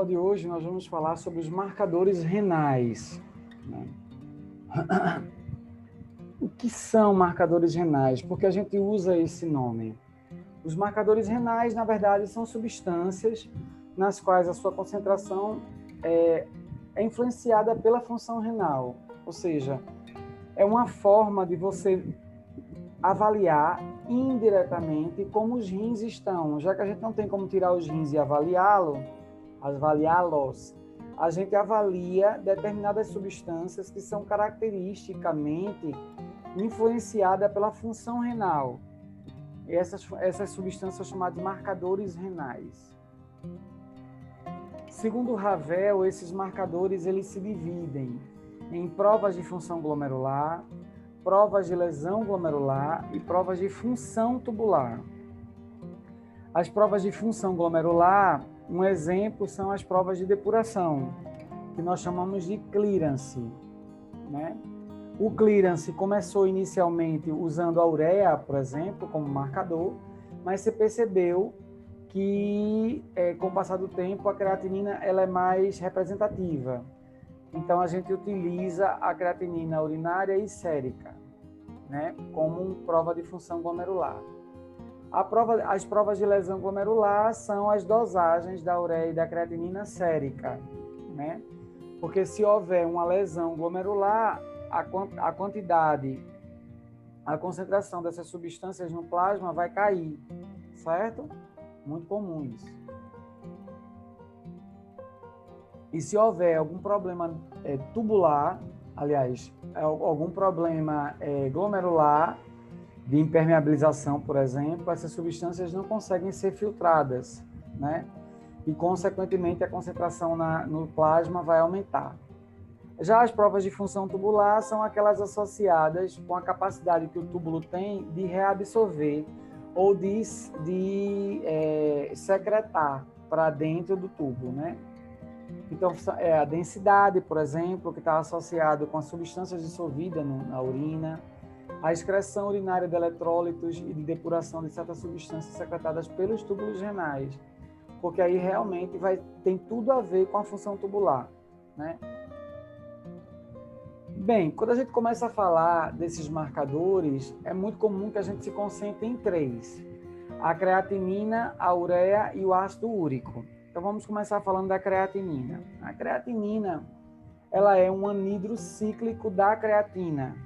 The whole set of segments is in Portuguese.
aula de hoje nós vamos falar sobre os marcadores renais, né? O que são marcadores renais? Por que a gente usa esse nome? Os marcadores renais, na verdade, são substâncias nas quais a sua concentração é influenciada pela função renal, ou seja, é uma forma de você avaliar indiretamente como os rins estão. Já que a gente não tem como tirar os rins e avaliá-los, a gente avalia determinadas substâncias que são caracteristicamente influenciadas pela função renal. E essas substâncias são chamadas de marcadores renais. Segundo Ravel, esses marcadores eles se dividem em provas de função glomerular, provas de lesão glomerular e provas de função tubular. As provas de função glomerular, um exemplo são as provas de depuração, que nós chamamos de clearance, né? O clearance começou inicialmente usando a ureia, por exemplo, como marcador, mas você percebeu que, com o passar do tempo, a creatinina ela é mais representativa. Então, a gente utiliza a creatinina urinária e sérica, né, como prova de função glomerular. As provas de lesão glomerular são as dosagens da ureia e da creatinina sérica, né? Porque se houver uma lesão glomerular, a quantidade, a concentração dessas substâncias no plasma vai cair, certo? Muito comum isso. E se houver algum problema tubular, aliás, algum problema glomerular, de impermeabilização, por exemplo, essas substâncias não conseguem ser filtradas, né? E, consequentemente, a concentração no plasma vai aumentar. Já as provas de função tubular são aquelas associadas com a capacidade que o túbulo tem de reabsorver ou de secretar para dentro do tubo, né? Então, a densidade, por exemplo, que está associado com as substâncias dissolvidas na urina, a excreção urinária de eletrólitos e de depuração de certas substâncias secretadas pelos túbulos renais, porque aí realmente tem tudo a ver com a função tubular, né? Bem, quando a gente começa a falar desses marcadores, é muito comum que a gente se concentre em três: a creatinina, a ureia e o ácido úrico. Então, vamos começar falando da creatinina. A creatinina, ela é um anidro cíclico da creatina,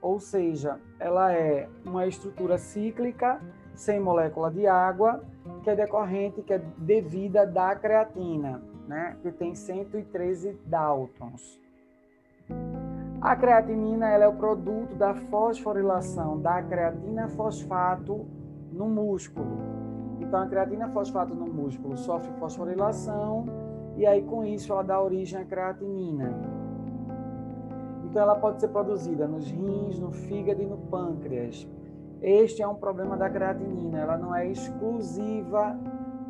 ou seja, ela é uma estrutura cíclica sem molécula de água, que é decorrente, que é devida da creatina, né? Que tem 113 Daltons. A creatinina ela é o produto da fosforilação da creatina fosfato no músculo. Então, a creatina fosfato no músculo sofre fosforilação e aí, com isso, ela dá origem à creatinina. Então, ela pode ser produzida nos rins, no fígado e no pâncreas. Este é um problema da creatinina, ela não é exclusiva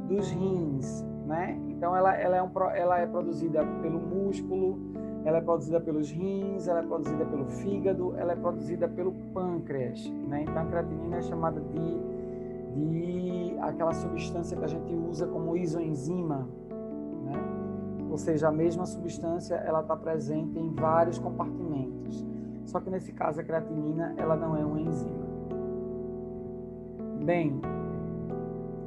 dos rins, né? Então, ela é produzida pelo músculo, ela é produzida pelos rins, ela é produzida pelo fígado, ela é produzida pelo pâncreas, né? Então, a creatinina é chamada de aquela substância que a gente usa como isoenzima, né? Ou seja, a mesma substância ela está presente em vários compartimentos. Só que nesse caso a creatinina ela não é uma enzima. Bem,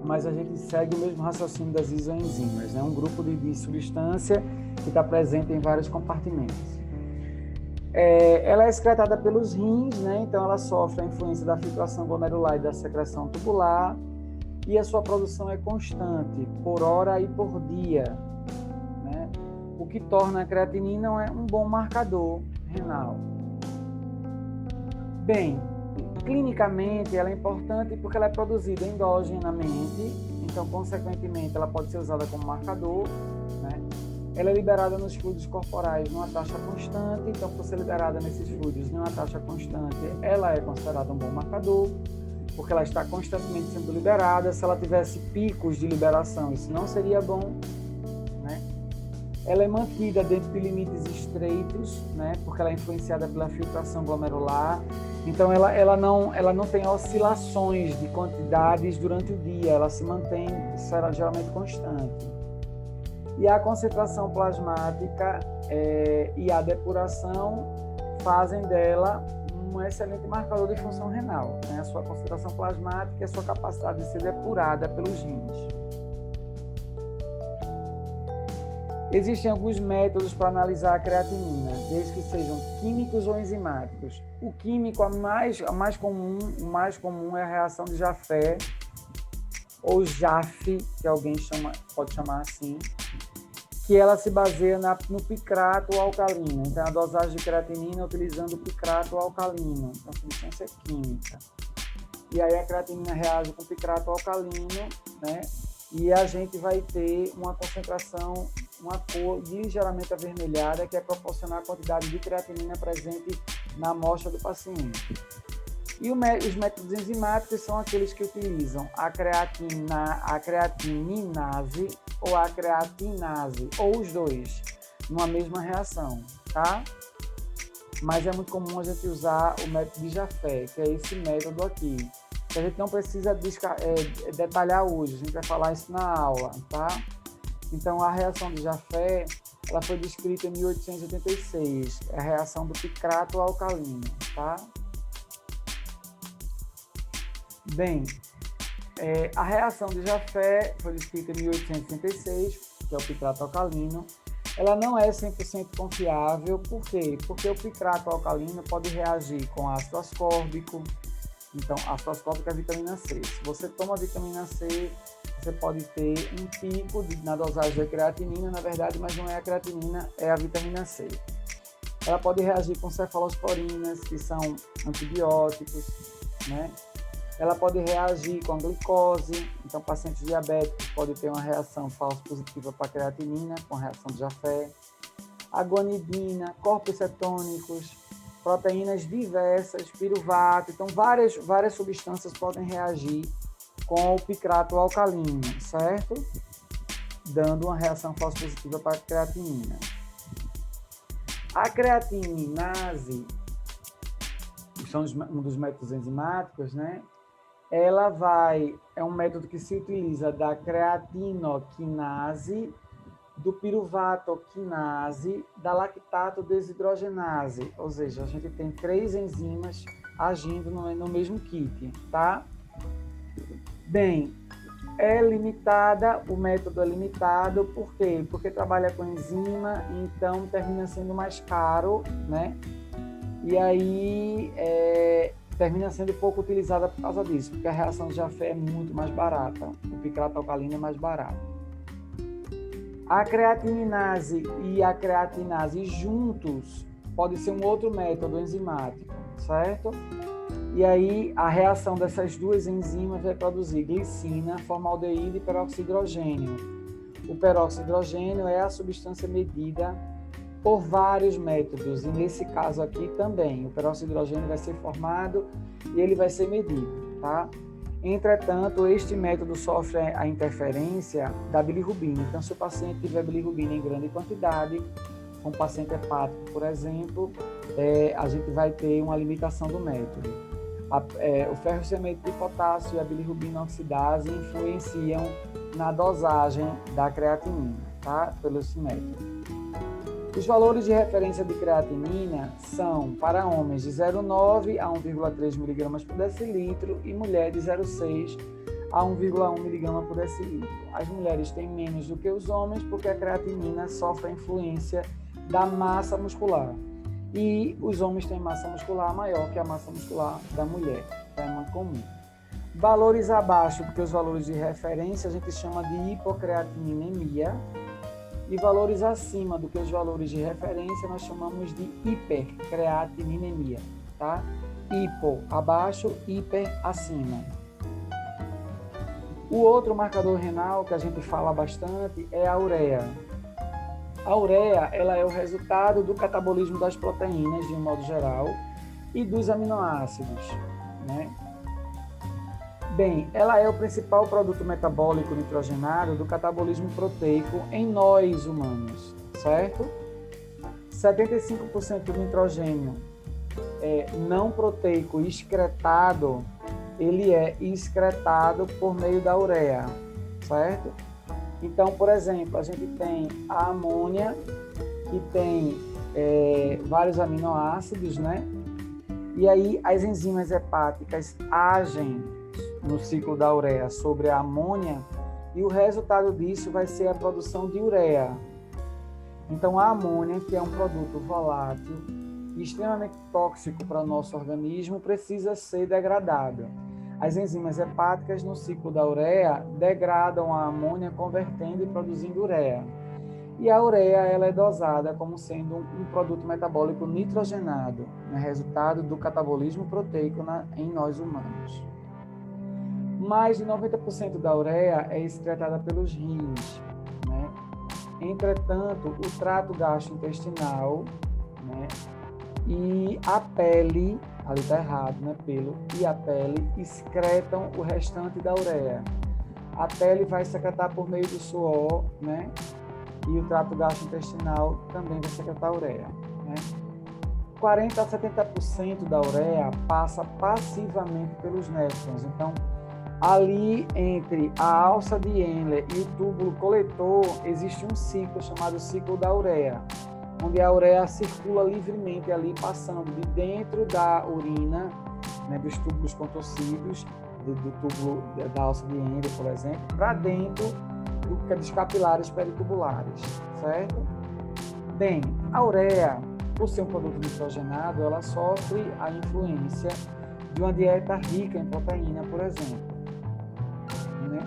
mas a gente segue o mesmo raciocínio das isoenzimas, né? Um grupo de substância que está presente em vários compartimentos. Ela é excretada pelos rins, né? Então ela sofre a influência da filtração glomerular e da secreção tubular, e a sua produção é constante, por hora e por dia, né? O que torna a creatinina um bom marcador renal. Bem, clinicamente ela é importante porque ela é produzida endogenamente, então consequentemente ela pode ser usada como marcador, né? Ela é liberada nos fluidos corporais numa taxa constante, então por ser liberada nesses fluidos numa taxa constante, ela é considerada um bom marcador, porque ela está constantemente sendo liberada. Se ela tivesse picos de liberação, isso não seria bom, né? Ela é mantida dentro de limites estreitos, né? Porque ela é influenciada pela filtração glomerular. Então, ela não tem oscilações de quantidades durante o dia, ela se mantém geralmente constante. E a concentração plasmática e a depuração fazem dela um excelente marcador de função renal, né? A sua concentração plasmática e a sua capacidade de ser depurada pelos rins. Existem alguns métodos para analisar a creatinina, desde que sejam químicos ou enzimáticos. O químico, o mais comum é a reação de Jaffe, ou JAF, que alguém pode chamar assim, que ela se baseia no picrato alcalino. Então, a dosagem de creatinina utilizando o picrato alcalino, então, substância química. E aí a creatinina reage com o picrato alcalino, né? E a gente vai ter uma concentração, uma cor ligeiramente avermelhada, que é proporcionar a quantidade de creatinina presente na amostra do paciente. E os métodos enzimáticos são aqueles que utilizam a creatininase ou a creatinase, ou os dois, numa mesma reação, tá? Mas é muito comum a gente usar o método de Jaffe, que é esse método aqui. Que a gente não precisa detalhar hoje, a gente vai falar isso na aula, tá? Então, a reação de Jaffe, ela foi descrita em 1886, é a reação do picrato alcalino, tá? Bem, a reação de Jaffe foi descrita em 1866, que é o picrato alcalino. Ela não é 100% confiável, por quê? Porque o picrato alcalino pode reagir com ácido ascórbico. Então, ácido ascórbico é a vitamina C. Se você toma a vitamina C, você pode ter um pico na dosagem da creatinina, na verdade, mas não é a creatinina, é a vitamina C. Ela pode reagir com cefalosporinas, que são antibióticos, né? Ela pode reagir com a glicose, então pacientes diabéticos podem ter uma reação falsa positiva para a creatinina, com reação de Jaffe. A guanidina, corpos cetônicos, proteínas diversas, piruvato, então várias substâncias podem reagir com o picrato alcalino, certo? Dando uma reação falsa positiva para a creatinina. A creatininase, que são um dos métodos enzimáticos, né? É um método que se utiliza da creatinoquinase, do piruvatoquinase, da lactato desidrogenase, ou seja, a gente tem 3 enzimas agindo no mesmo kit, tá? Bem, o método é limitado, por quê? Porque trabalha com enzima, então termina sendo mais caro, né? E aí termina sendo pouco utilizada por causa disso, porque a reação de Jaffe é muito mais barata, o picrato alcalino é mais barato. A creatininase e a creatinase juntos pode ser um outro método enzimático, certo? E aí a reação dessas duas enzimas vai produzir glicina, formaldeído e peroxidrogênio. O peroxidrogênio é a substância medida por vários métodos, e nesse caso aqui também, o peroxidrogênio vai ser formado e ele vai ser medido, tá? Entretanto, este método sofre a interferência da bilirrubina. Então, se o paciente tiver bilirrubina em grande quantidade, um paciente hepático, por exemplo, a gente vai ter uma limitação do método. O ferrocemento de potássio e a bilirrubina oxidase influenciam na dosagem da creatinina, tá? Pelo esse método. Os valores de referência de creatinina são para homens de 0,9 a 1,3 mg por decilitro e mulher de 0,6 a 1,1 mg por decilitro. As mulheres têm menos do que os homens porque a creatinina sofre a influência da massa muscular. E os homens têm massa muscular maior que a massa muscular da mulher, é muito comum. Valores abaixo do que os valores de referência a gente chama de hipocreatinemia, e valores acima do que os valores de referência nós chamamos de hipercreatinemia, tá? Hipo abaixo, hiper acima. O outro marcador renal que a gente fala bastante é a ureia. A ureia, ela é o resultado do catabolismo das proteínas, de um modo geral, e dos aminoácidos, né? Bem, ela é o principal produto metabólico nitrogenado do catabolismo proteico em nós humanos, certo? 75% do nitrogênio não proteico excretado, ele é excretado por meio da ureia, certo? Então, por exemplo, a gente tem a amônia, que tem vários aminoácidos, né? E aí as enzimas hepáticas agem no ciclo da ureia sobre a amônia e o resultado disso vai ser a produção de ureia. Então, a amônia, que é um produto volátil e extremamente tóxico para o nosso organismo, precisa ser degradada. As enzimas hepáticas no ciclo da ureia degradam a amônia, convertendo e produzindo ureia. E a ureia ela é dosada como sendo um produto metabólico nitrogenado, né, resultado do catabolismo proteico em nós humanos. Mais de 90% da ureia é excretada pelos rins, né? Entretanto, o trato gastrointestinal, né, e a pele, ali está errado, né, pelo, e a pele excretam o restante da ureia. A pele vai secretar por meio do suor, né, e o trato gastrointestinal também vai secretar a ureia, né. 40 a 70% da ureia passa passivamente pelos néfrons. Então, ali entre a alça de Henle e o túbulo coletor, existe um ciclo chamado ciclo da ureia, onde a ureia circula livremente ali, passando de dentro da urina, né, dos túbulos contorcidos, do túbulo da alça de Henle, por exemplo, para dentro dos capilares peritubulares, certo? Bem, a ureia, por ser um produto nitrogenado, ela sofre a influência de uma dieta rica em proteína, por exemplo, né?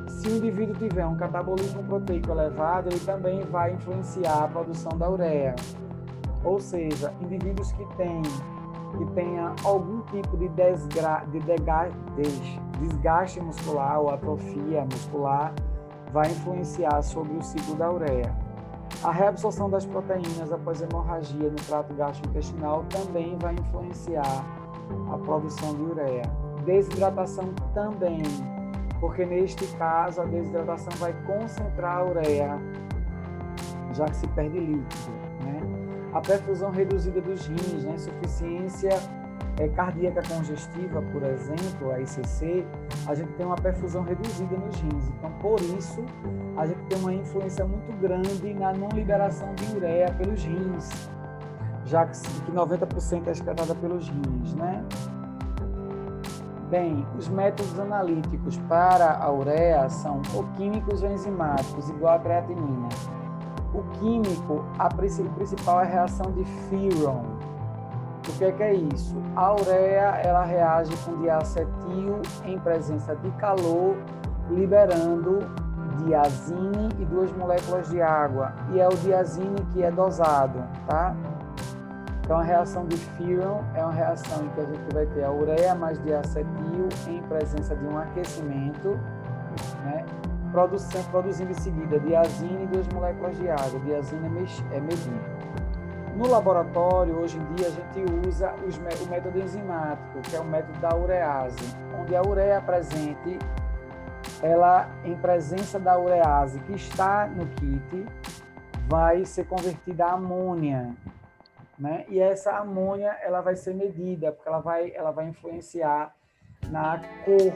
Se o indivíduo tiver um catabolismo proteico elevado, ele também vai influenciar a produção da ureia. Ou seja, indivíduos que tenha algum tipo de desgaste muscular ou atrofia muscular, vai influenciar sobre o ciclo da ureia. A reabsorção das proteínas após hemorragia no trato gastrointestinal também vai influenciar a produção de ureia. Desidratação também, porque neste caso a desidratação vai concentrar a ureia, já que se perde líquido, né? A perfusão reduzida dos rins, né? Insuficiência cardíaca congestiva, por exemplo, a ICC, a gente tem uma perfusão reduzida nos rins. Então, por isso, a gente tem uma influência muito grande na não liberação de ureia pelos rins, já que 90% é excretada pelos rins, né? Bem, os métodos analíticos para a ureia são ou químicos ou enzimáticos, igual a creatinina. O químico, o principal é a reação de Fearon. O que é isso? A ureia, ela reage com diacetil em presença de calor, liberando diazine e 2 moléculas de água. E é o diazine que é dosado, tá? Então, a reação de Fearon é uma reação em que a gente vai ter a ureia mais diacetil em presença de um aquecimento, né? Produzindo em seguida diazine e 2 moléculas de água. Diazine é medido. No laboratório, hoje em dia, a gente usa o método enzimático, que é o método da urease, onde a ureia presente, ela, em presença da urease que está no kit, vai ser convertida a amônia, né? E essa amônia, ela vai ser medida, porque ela vai influenciar na cor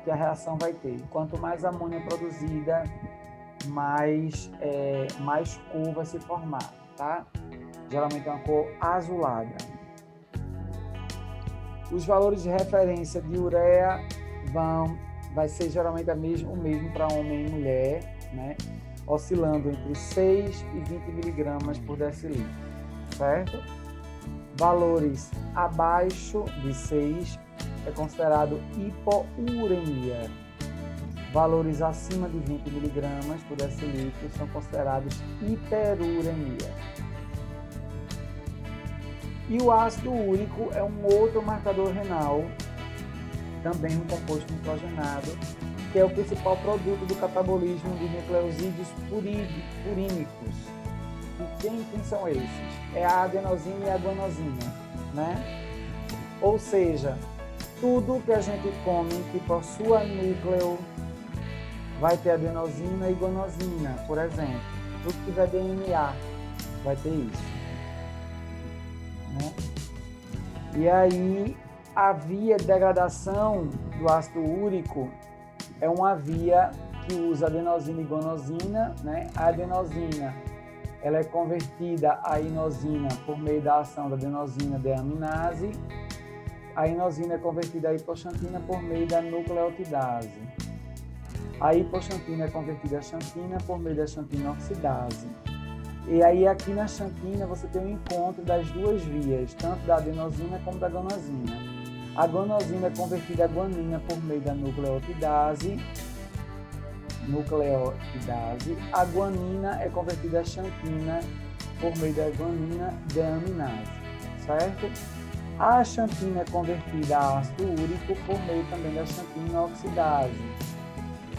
que a reação vai ter. Quanto mais amônia produzida, mais cor vai se formar, tá? Geralmente é uma cor azulada. Os valores de referência de ureia vai ser geralmente o mesmo para homem e mulher, né? Oscilando entre 6 e 20 miligramas por decilitro, certo? Valores abaixo de 6 é considerado hipouremia. Valores acima de 20 miligramas por decilitro são considerados hiperuremia. E o ácido úrico é um outro marcador renal, também um composto nitrogenado, que é o principal produto do catabolismo de nucleosídeos purínicos. E quem são esses? É a adenosina e a guanosina, né? Ou seja, tudo que a gente come que possua núcleo vai ter adenosina e guanosina, por exemplo. Tudo que tiver DNA vai ter isso. Né? E aí, a via de degradação do ácido úrico é uma via gente usa adenosina e guanosina, né? A adenosina, ela é convertida a inosina por meio da ação da adenosina deaminase. A inosina é convertida a hipoxantina por meio da nucleotidase. A hipoxantina é convertida a xantina por meio da xantina oxidase. E aí aqui na xantina você tem um encontro das duas vias, tanto da adenosina como da guanosina. A guanosina é convertida a guanina por meio da nucleotidase. A guanina é convertida a xantina por meio da guanina deaminase, certo? A xantina é convertida a ácido úrico por meio também da xantina oxidase.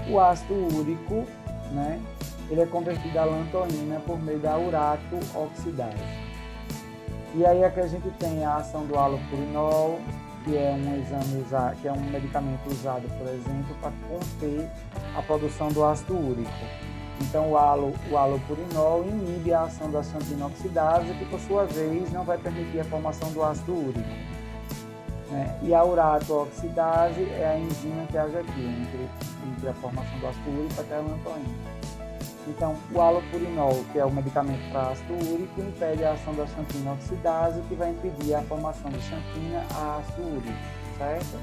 O ácido úrico, né, ele é convertido a lantoína por meio da urato oxidase. E aí aqui a gente tem a ação do halopurinol, que é um medicamento usado, por exemplo, para conter a produção do ácido úrico. Então, o halopurinol inibe a ação da xantina oxidase, que, por sua vez, não vai permitir a formação do ácido úrico. Né? E a urato oxidase é a enzima que age aqui, entre a formação do ácido úrico até a lantoína. Então, o halopurinol, que é o medicamento para ácido úrico, impede a ação da xantina oxidase, que vai impedir a formação de xantina a ácido úrico, certo?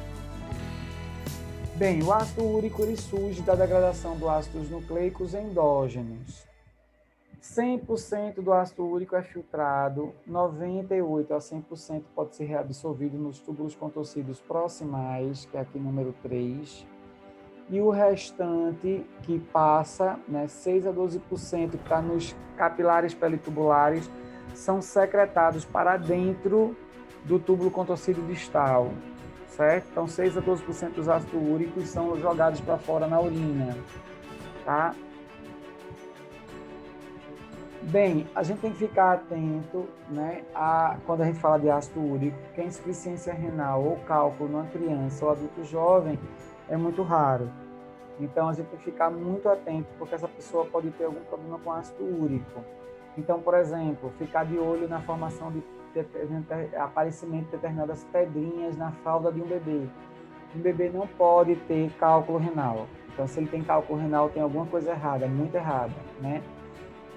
Bem, o ácido úrico ele surge da degradação dos ácidos nucleicos endógenos. 100% do ácido úrico é filtrado, 98% a 100% pode ser reabsorvido nos túbulos contorcidos proximais, que é aqui número 3, e o restante que passa, né, 6 a 12% que está nos capilares pelitubulares, são secretados para dentro do túbulo contorcido distal. Certo? Então, 6 a 12% dos ácidos úricos são jogados para fora na urina, tá? Bem, a gente tem que ficar atento, né, quando a gente fala de ácido úrico, que a insuficiência renal ou cálculo numa criança ou adulto jovem é muito raro. Então, a gente tem que ficar muito atento, porque essa pessoa pode ter algum problema com ácido úrico. Então, por exemplo, ficar de olho na formação de aparecimento de determinadas pedrinhas na fralda de um bebê. Um bebê não pode ter cálculo renal. Então, se ele tem cálculo renal, tem alguma coisa errada, muito errada, né?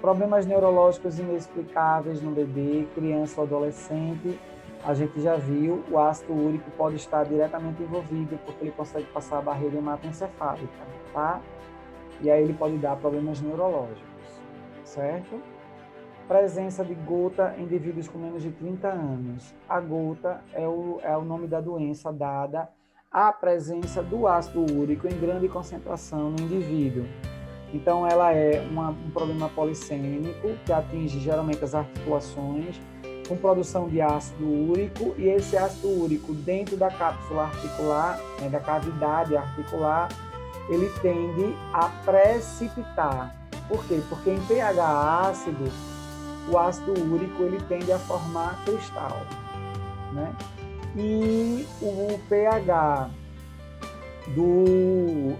Problemas neurológicos inexplicáveis no bebê, criança ou adolescente, a gente já viu, o ácido úrico pode estar diretamente envolvido, porque ele consegue passar a barreira hematoencefálica, tá? E aí ele pode dar problemas neurológicos, certo? Presença de gota em indivíduos com menos de 30 anos. A gota é o nome da doença dada à presença do ácido úrico em grande concentração no indivíduo. Então, ela é um problema polissêmico que atinge geralmente as articulações, com produção de ácido úrico, e esse ácido úrico dentro da cápsula articular, né, da cavidade articular, ele tende a precipitar. Por quê? Porque em pH ácido, o ácido úrico ele tende a formar cristal, né? E o pH do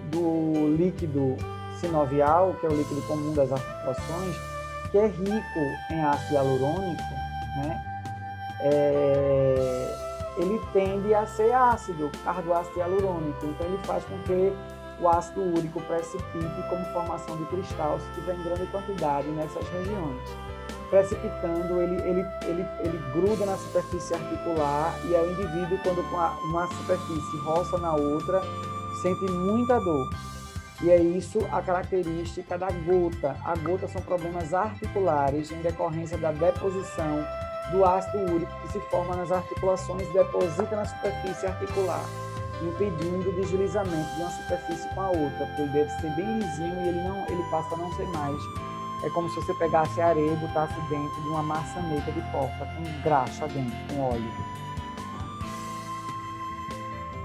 líquido sinovial, que é o líquido comum das articulações, que é rico em ácido hialurônico, né? Ele tende a ser ácido, carboácido hialurônico. Então, ele faz com que o ácido úrico precipite como formação de cristal, se tiver em grande quantidade nessas regiões. Precipitando, ele gruda na superfície articular, e aí o indivíduo, quando uma superfície roça na outra, sente muita dor. E é isso a característica da gota. A gota são problemas articulares em decorrência da deposição do ácido úrico que se forma nas articulações e deposita na superfície articular, impedindo o deslizamento de uma superfície com a outra, porque ele deve ser bem lisinho e ele passa a não ser mais. É como se você pegasse areia e botasse dentro de uma maçaneta de porta com graxa dentro, com óleo.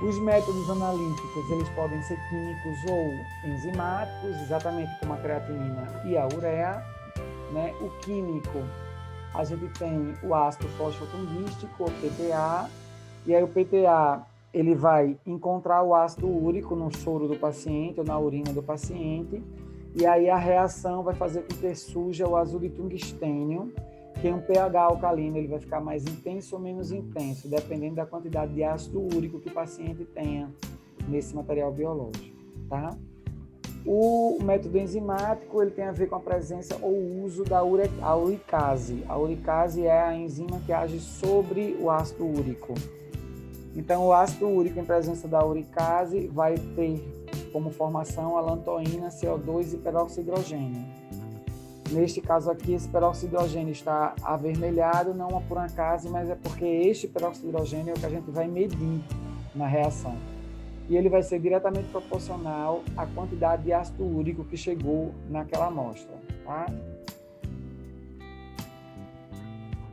Os métodos analíticos, eles podem ser químicos ou enzimáticos, exatamente como a creatinina e a ureia, né? O químico, a gente tem o ácido fosfotungístico, o PTA, e aí o PTA, ele vai encontrar o ácido úrico no soro do paciente ou na urina do paciente, e aí a reação vai fazer com que surja o azul de tungstênio, que um pH alcalino ele vai ficar mais intenso ou menos intenso, dependendo da quantidade de ácido úrico que o paciente tenha nesse material biológico, tá? O método enzimático ele tem a ver com a presença ou uso da uricase. A uricase é a enzima que age sobre o ácido úrico. Então, o ácido úrico em presença da uricase vai ter como formação a lantoína, CO2 e peróxido de hidrogênio. Neste caso aqui, esse peróxido de hidrogênio está avermelhado, não por acaso, mas é porque este peróxido de hidrogênio é o que a gente vai medir na reação. E ele vai ser diretamente proporcional à quantidade de ácido úrico que chegou naquela amostra, tá?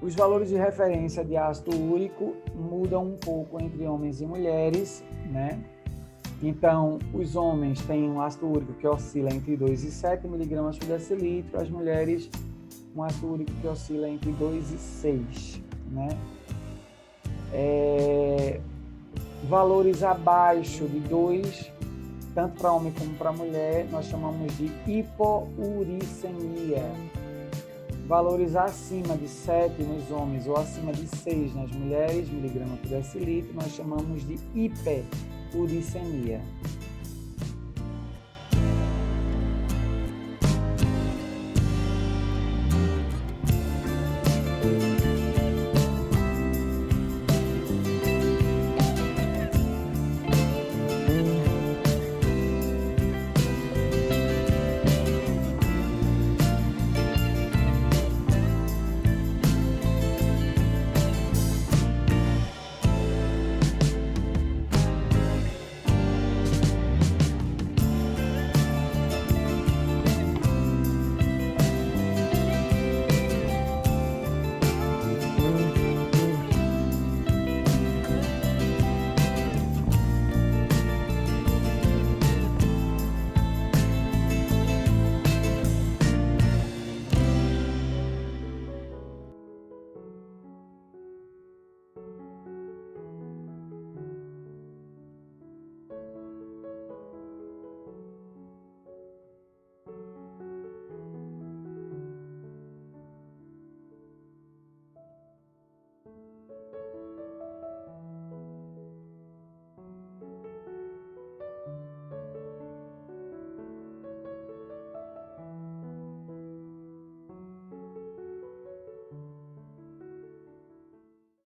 Os valores de referência de ácido úrico mudam um pouco entre homens e mulheres, né? Então, os homens têm um ácido úrico que oscila entre 2 e 7 miligramas por decilitro, as mulheres um ácido úrico que oscila entre 2 e 6, né? Valores abaixo de 2, tanto para homem como para mulher, nós chamamos de hipouricemia. Valores acima de 7 nos homens ou acima de 6 nas mulheres, miligramas por decilitro, nós chamamos de hiperuricemia.